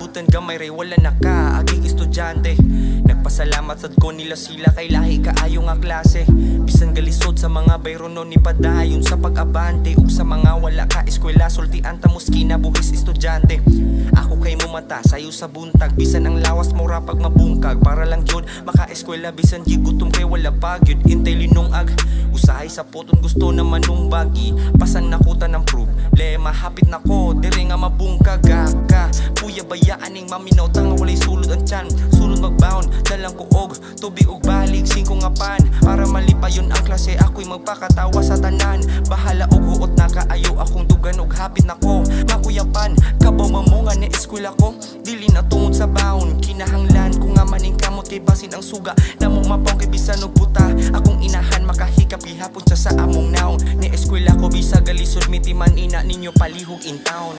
kalibutan gamay ray wala na ka aging estudyante. Nagpasalamat sad ko nila sila kay lahi kaayo nga klase. Bisan galisod sa mga bayro no ni padayon sa pag-abante. Ug sa mga wala ka eskwela sultian ta muskina buhis estudyante. Ako kay mo mata sayo sa buntag bisan ang lawas mo ra pag mabungkag para lang gyud maka-eskwela bisan di gutom kay wala pa gyud intay linungag. Usahay sa poton gusto na manumbagi pasan nakuta ng problema hapit nako dire nga mabungkag ka puya bayaan ning maminaw tanga walay sulod ang tiyan sulod magbound dalang ko og tubig ug balik singko nga pan para malipayon ang klase ako'y magpakatawa sa tanan bahala og huot na kaayo akong dugan og hapit nako makuyapan kabaw mamunga ni eskwela ko dili na tungod sa baon kinahanglan ko nga maning kamot kay basin ang suga namo mapaw kay bisan og buta akong inahan makahikap gihapon sa among naon ni eskwela ko bisa galisod mitiman ina ninyo palihog in town.